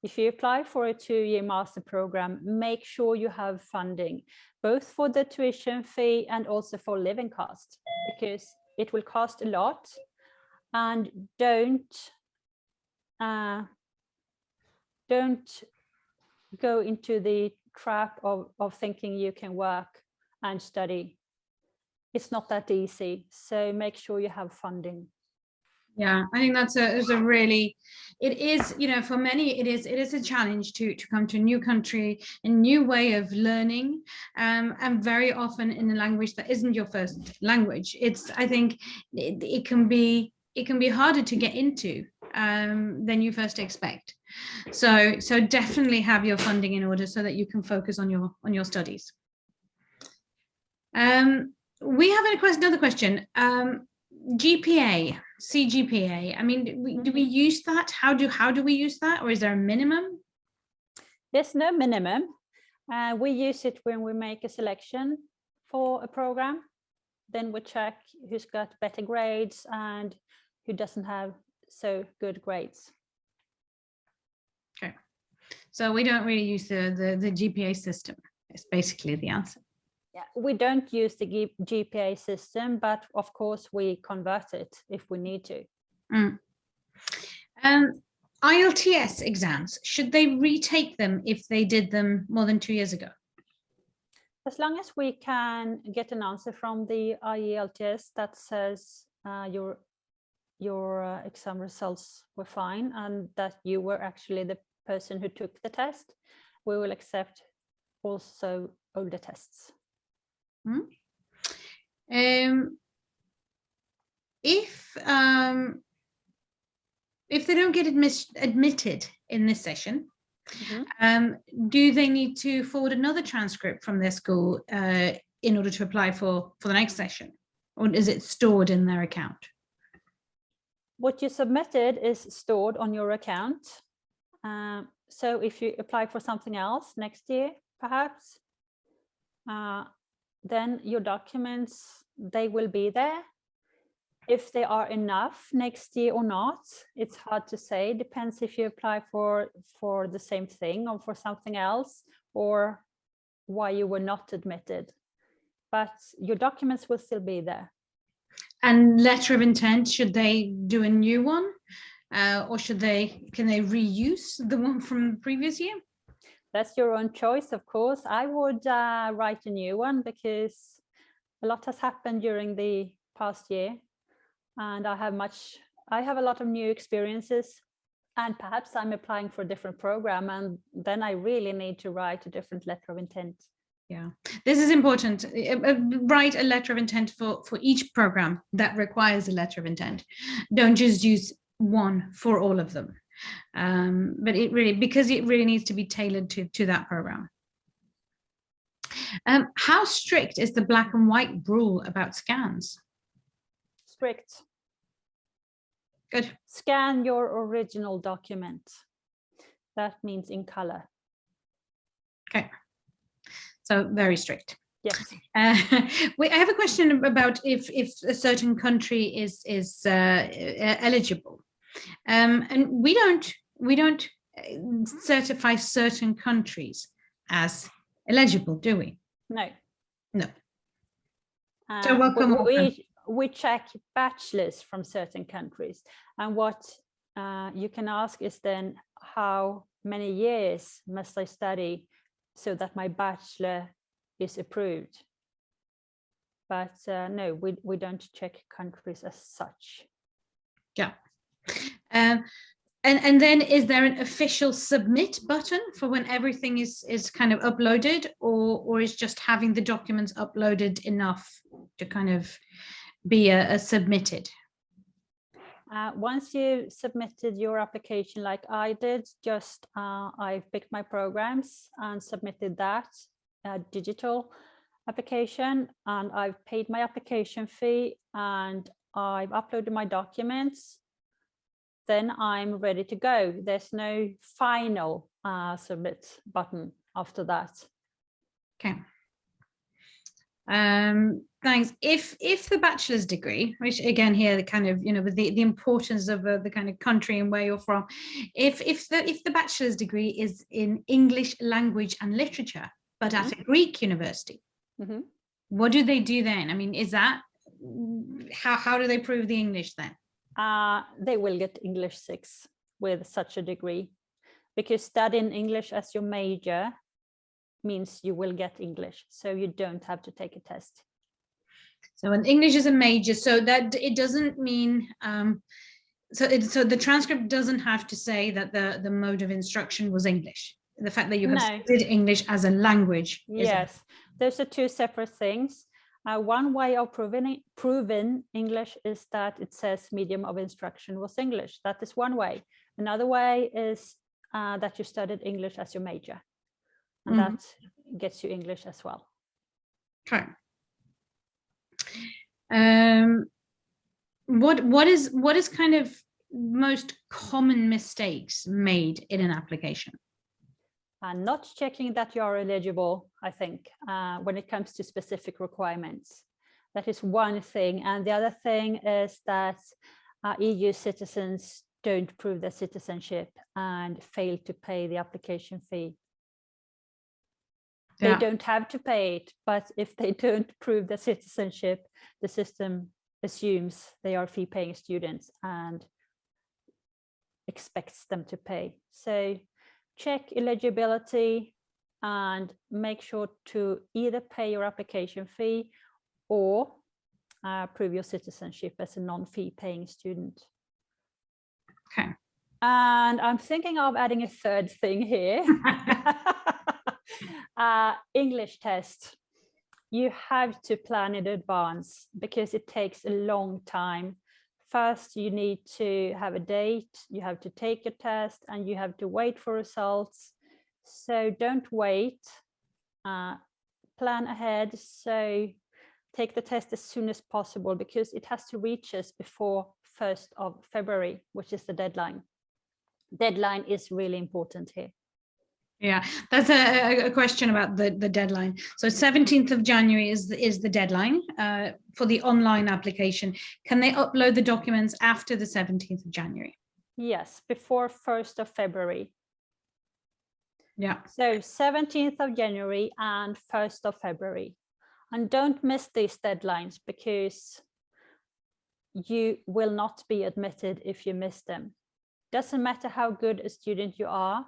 If you apply for a 2-year master program, make sure you have funding, both for the tuition fee and also for living cost, because it will cost a lot. And don't go into the trap of thinking you can work and study. It's not that easy. So make sure you have funding. Yeah, I think that's a really, it is, you know, for many, it is a challenge to come to a new country, a new way of learning, and very often in a language that isn't your first language. I think it can be harder to get into than you first expect. So definitely have your funding in order so that you can focus on your studies. We have another question. GPA, CGPA. I mean, do we use that? How do we use that, or is there a minimum? There's no minimum. We use it when we make a selection for a program. Then we check who's got better grades and who doesn't have so good grades. Okay, So we don't really use the GPA system. It's basically the answer. Yeah, we don't use the GPA system, but of course we convert it if we need to. IELTS exams, should they retake them if they did them more than 2 years ago? As long as we can get an answer from the IELTS that says your exam results were fine and that you were actually the person who took the test, we will accept also older tests. If they don't get admitted in this session, do they need to forward another transcript from their school in order to apply for the next session, or is it stored in their account? What you submitted is stored on your account. So if you apply for something else next year, perhaps, then your documents, they will be there. If they are enough next year or not, it's hard to say. Depends if you apply for the same thing or for something else, or why you were not admitted. But your documents will still be there. And letter of intent, should they do a new one, or can they reuse the one from the previous year? That's your own choice, of course. I would write a new one because a lot has happened during the past year. And I have a lot of new experiences, and perhaps I'm applying for a different program, and then I really need to write a different letter of intent. Yeah, this is important. Write a letter of intent for each program that requires a letter of intent. Don't just use one for all of them, but because it really needs to be tailored to that program. How strict is the black and white rule about scans? Strict. Good. Scan your original document. That means in color. Okay. So very strict. Yes. I have a question about if a certain country is eligible, and we don't certify certain countries as eligible, do we? No. No. So welcome. We check bachelors from certain countries, and what you can ask is then how many years must I study so that my bachelor is approved. But no, we don't check countries as such. Yeah. And then is there an official submit button for when everything is kind of uploaded, or is just having the documents uploaded enough to kind of be a submitted? Once you submitted your application like I did, just I picked my programs and submitted that digital application, and I've paid my application fee and I've uploaded my documents, then I'm ready to go. There's no final submit button after that. Okay. Thanks. If the bachelor's degree, which again here the kind of, with the importance of the kind of country and where you're from, if the bachelor's degree is in English language and literature, but at a Greek university, what do they do then? I mean, is that how do they prove the English then? They will get English 6 with such a degree, because studying English as your major means you will get English, so you don't have to take a test. So when English is a major, so that it doesn't mean so the transcript doesn't have to say that the mode of instruction was English. The fact that you have studied English as a language. Yes, those are two separate things. One way of proving English is that it says medium of instruction was English. That is one way. Another way is that you studied English as your major, and that gets you English as well. Okay. What is kind of most common mistakes made in an application? Not checking that you are eligible, I think, when it comes to specific requirements. That is one thing. And the other thing is that EU citizens don't prove their citizenship and fail to pay the application fee. They don't have to pay it, but if they don't prove their citizenship, the system assumes they are fee-paying students and expects them to pay. So check eligibility and make sure to either pay your application fee or prove your citizenship as a non-fee paying student. Okay. And I'm thinking of adding a third thing here. English test. You have to plan in advance because it takes a long time. First, you need to have a date, you have to take your test, and you have to wait for results. So don't wait, plan ahead. So take the test as soon as possible because it has to reach us before 1st of February, which is the deadline. Deadline is really important here. Yeah, that's a question about the deadline. So 17th of January is the deadline for the online application. Can they upload the documents after the 17th of January? Yes, before 1st of February. Yeah. So 17th of January and 1st of February. And don't miss these deadlines because you will not be admitted if you miss them. Doesn't matter how good a student you are,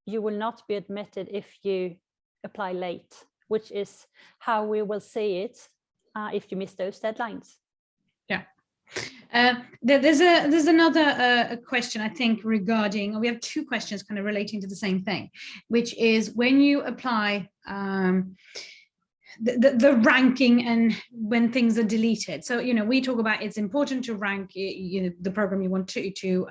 you will not be admitted if you apply late, which is how we will see it if you miss those deadlines. Yeah. There's another question, I think, regarding, we have two questions kind of relating to the same thing, which is when you apply the ranking and when things are deleted. So, we talk about it's important to rank the program you want to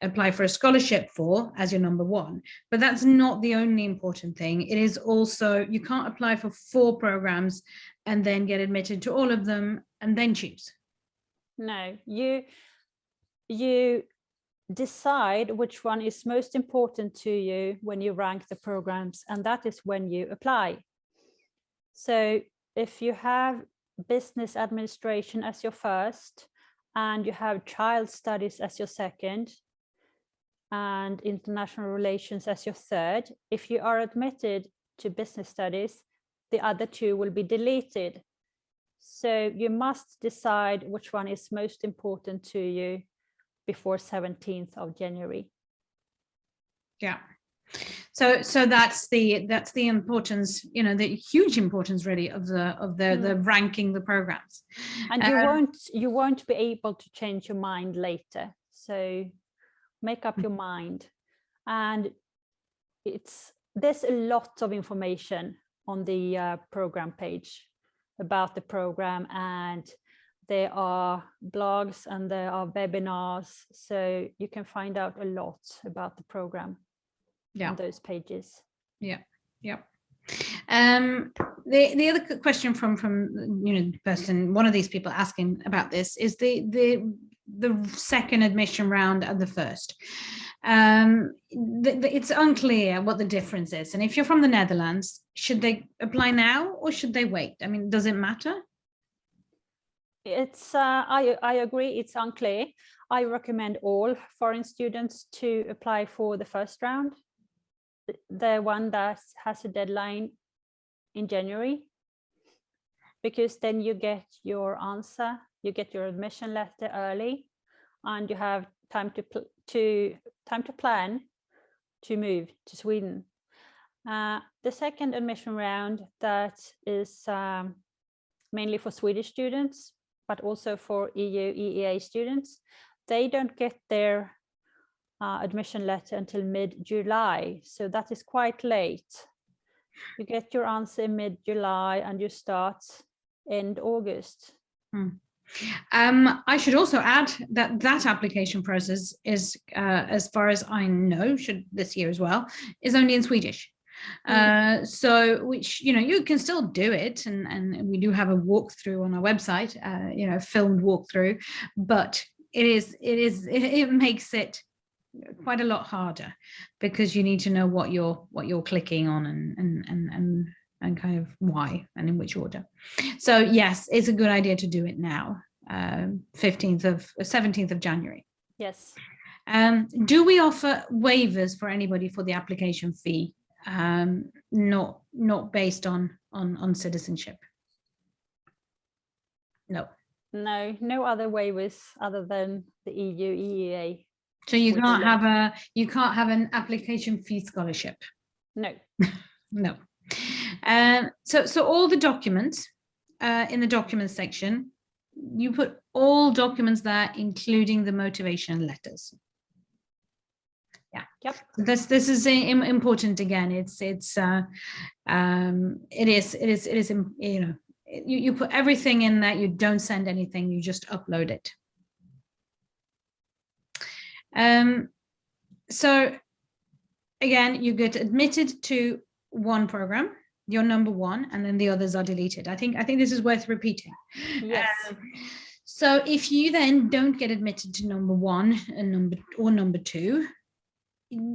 apply for a scholarship for as your number one, but that's not the only important thing. It is also, you can't apply for 4 programs and then get admitted to all of them and then choose. No, you decide which one is most important to you when you rank the programs, and that is when you apply. So if you have business administration as your first, and you have child studies as your second, and international relations as your third, if you are admitted to business studies, the other 2 will be deleted. So you must decide which one is most important to you before 17th of January. Yeah. So that's the importance, the huge importance really of the ranking the programs. And you won't be able to change your mind later. So make up your mind. And there's a lot of information on the program page about the program, and there are blogs and there are webinars, so you can find out a lot about the program on those pages. Yeah. The other question from person, one of these people asking about this is the second admission round and the first. It's unclear what the difference is, and if you're from the Netherlands, should they apply now or should they wait? I mean, does it matter? It's I agree, it's unclear. I recommend all foreign students to apply for the first round, the one that has a deadline in January, because then you get your answer, you get your admission letter early, and you have time to plan to move to Sweden. The second admission round, that is mainly for Swedish students, but also for EU, EEA students. They don't get their admission letter until mid-July, so that is quite late. You get your answer in mid-July and you start end August. I should also add that application process is, as far as I know, this year as well, is only in Swedish. So which, you can still do it, and we do have a walkthrough on our website, filmed walkthrough, but it makes it quite a lot harder because you need to know what you're clicking on and kind of why and in which order. So yes, it's a good idea to do it now, 17th of January. Yes. Do we offer waivers for anybody for the application fee, not based on citizenship? No. No other waivers other than the EU EEA. So you can't have an application fee scholarship. No. No. So all the documents in the documents section, you put all documents there, including the motivation letters. Yeah. Yep. This is important. Again, it is, you know, you put everything in that. You don't send anything, you just upload it. So again, you get admitted to one program, you're number one, and then the others are deleted. I think this is worth repeating. Yes. So if you then don't get admitted to number one and number two,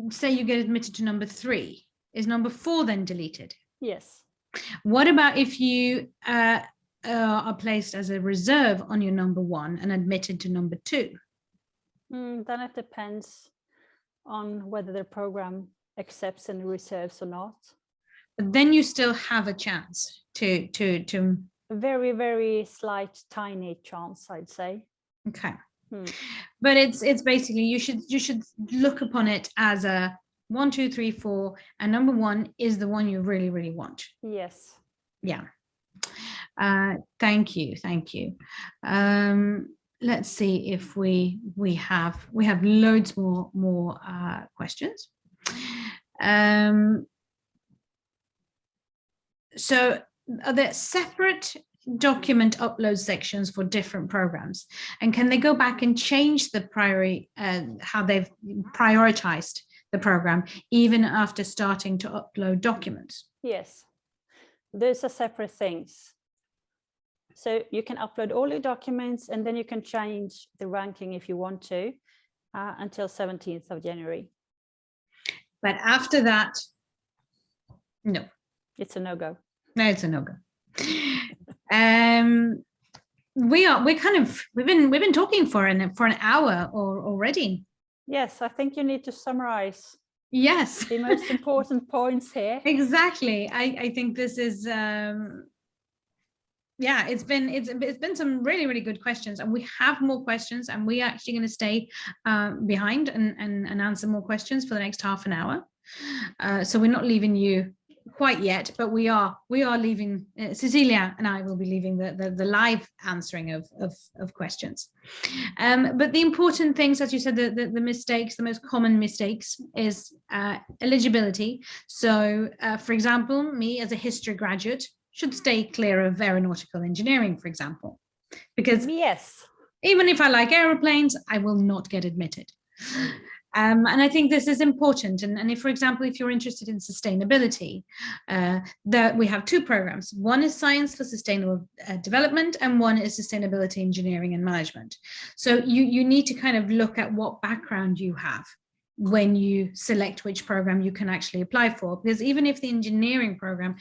say you get admitted to number three, is number four then deleted? Yes. What about if you are placed as a reserve on your number one and admitted to number two? Then it depends on whether the program accepts any reserves or not. But then you still have a chance to A very, very slight, tiny chance, I'd say. Okay. But it's basically you should look upon it as a 1, 2, 3, 4, and number one is the one you really want. Yes. Yeah. Thank you. Let's see if we have loads more questions. So are there separate document upload sections for different programs, and can they go back and change the priority, how they've prioritized the program even after starting to upload documents? Yes, those are separate things. So you can upload all your documents and then you can change the ranking if you want to until 17th of January. But after that, no. It's a no-go. No, it's a no-go. We've been talking for an hour already. Yes, I think you need to summarize. Yes, the most important points here. Exactly. I think this is yeah, it's been some really good questions, and we have more questions, and we're actually going to stay behind and answer more questions for the next half an hour. So we're not leaving you quite yet, but we are leaving. Cecilia and I will be leaving the live answering of questions. But the important things, as you said, the mistakes, the most common mistakes is eligibility. So for example, me as a history graduate should stay clear of aeronautical engineering, for example, because yes, even if I like aeroplanes, I will not get admitted. And I think this is important. And if, for example, if you're interested in sustainability, that we have two programs. One is Science for Sustainable Development, and one is Sustainability Engineering and Management. So you need to kind of look at what background you have when you select which program you can actually apply for. Because even if the engineering program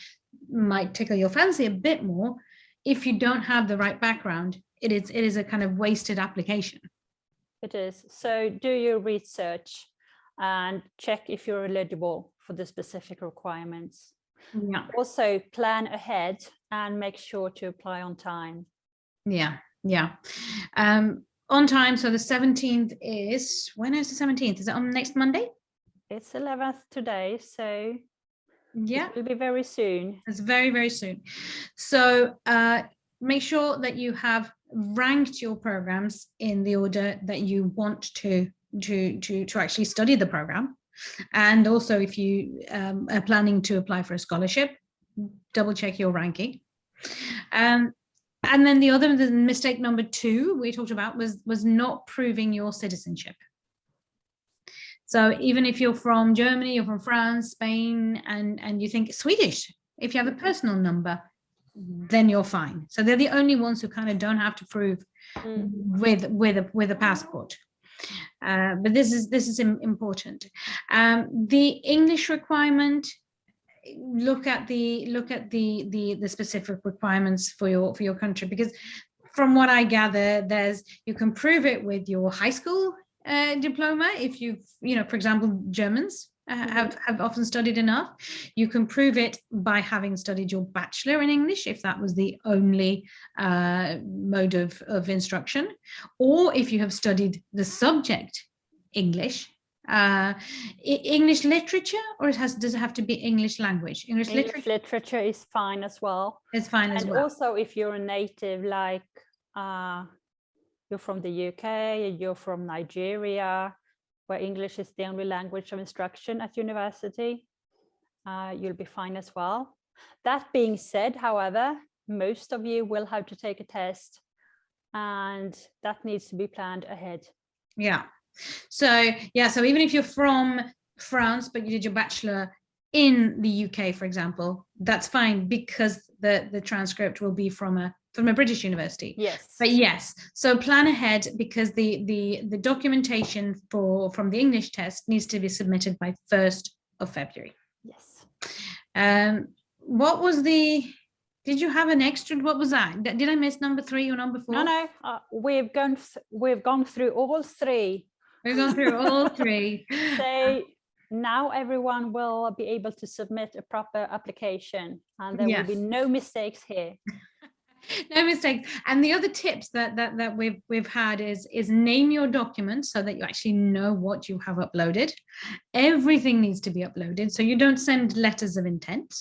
might tickle your fancy a bit more, if you don't have the right background, it is a kind of wasted application. It is. So do your research and check if you're eligible for the specific requirements. Yeah. Also plan ahead and make sure to apply on time. Yeah. On time. So the 17th is, when is the 17th? Is it on next Monday? It's 11th today, so yeah, it will be very soon. It's very soon. So make sure that you have ranked your programs in the order that you want to actually study the program. And also, if you are planning to apply for a scholarship, double check your ranking. And then the mistake number 2 we talked about was not proving your citizenship. So even if you're from Germany, you're from France, Spain, and you think Swedish, if you have a personal number, then you're fine. So they're the only ones who kind of don't have to prove with a passport. But this is important. The English requirement, look at the specific requirements for your country, because from what I gather, you can prove it with your high school diploma. If you've, for example, Germans have often studied enough. You can prove it by having studied your bachelor in English, if that was the only mode of instruction, or if you have studied the subject English. English literature, or does it have to be English language? English literature is fine as well. It's fine as well. And also, if you're a native, like you're from the UK, you're from Nigeria, where English is the only language of instruction at university, you'll be fine as well. That being said, however, most of you will have to take a test, and that needs to be planned ahead. Yeah. So even if you're from France, but you did your bachelor in the UK, for example, that's fine, because the transcript will be from a British university. Yes. But yes, so plan ahead, because the documentation from the English test needs to be submitted by 1st of February. Yes. What was did you have an extra? What was that? Did I miss number 3 or number 4? No. We've gone through all 3. We've gone through all 3. So now everyone will be able to submit a proper application, and there will be no mistakes here. No mistakes. And the other tips that we've had is name your documents so that you actually know what you have uploaded. Everything needs to be uploaded, so you don't send letters of intent.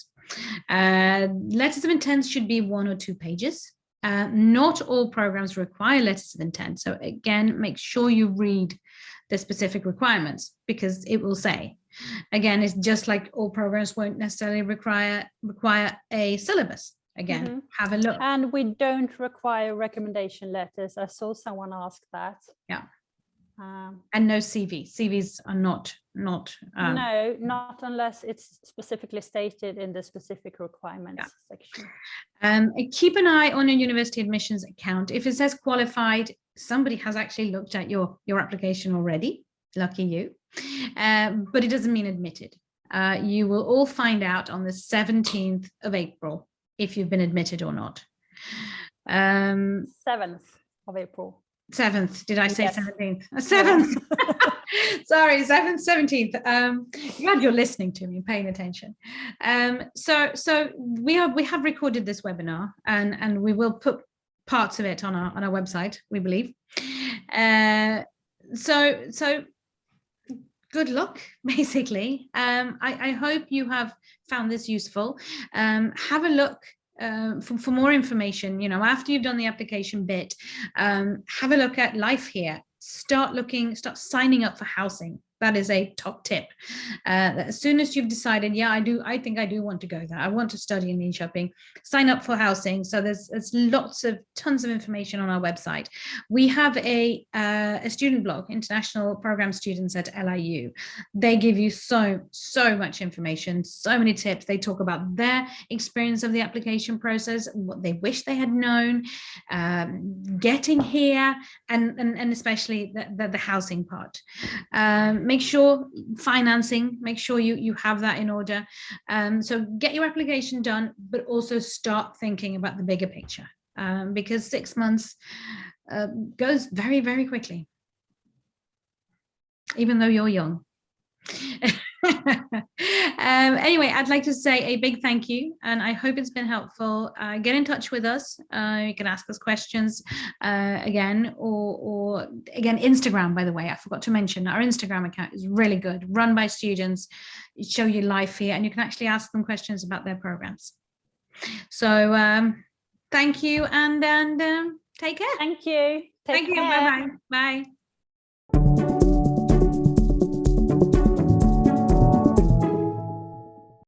Letters of intent should be 1 or 2 pages. Not all programs require letters of intent, so again, make sure you read the specific requirements, because it will say, again, it's just like all programs won't necessarily require a syllabus. Again, have a look. And we don't require recommendation letters. I saw someone ask that. Yeah. And no CV. CVs are not. No, not unless it's specifically stated in the specific requirements section. Keep an eye on your university admissions account. If it says qualified, somebody has actually looked at your application already. Lucky you. But it doesn't mean admitted. You will all find out on the 17th of April if you've been admitted or not. 7th of April. 7th, did I say 17th? 7th. Sorry, 7th, 17th. Glad you're listening to me, paying attention. So we have recorded this webinar, and we will put parts of it on our website, we believe. So good luck, basically. I hope you have found this useful. Have a look for more information, after you've done the application bit. Have a look at Life Here. Start signing up for housing. That is a top tip. As soon as you've decided, I think I do want to go there, I want to study in Linköping, sign up for housing. So there's tons of information on our website. We have a student blog, International Program Students at LIU. They give you so much information, so many tips. They talk about their experience of the application process, what they wish they had known, getting here, and especially the housing part. Make sure financing, make sure you have that in order. So get your application done, but also start thinking about the bigger picture, because 6 months goes very, very quickly, even though you're young. Anyway, I'd like to say a big thank you, and I hope it's been helpful. Get in touch with us. You can ask us questions again, or again, Instagram, by the way, I forgot to mention, our Instagram account is really good, run by students. It show you Life Here, and you can actually ask them questions about their programs. So thank you, and take care. Thank you. Take care. Bye-bye. Bye.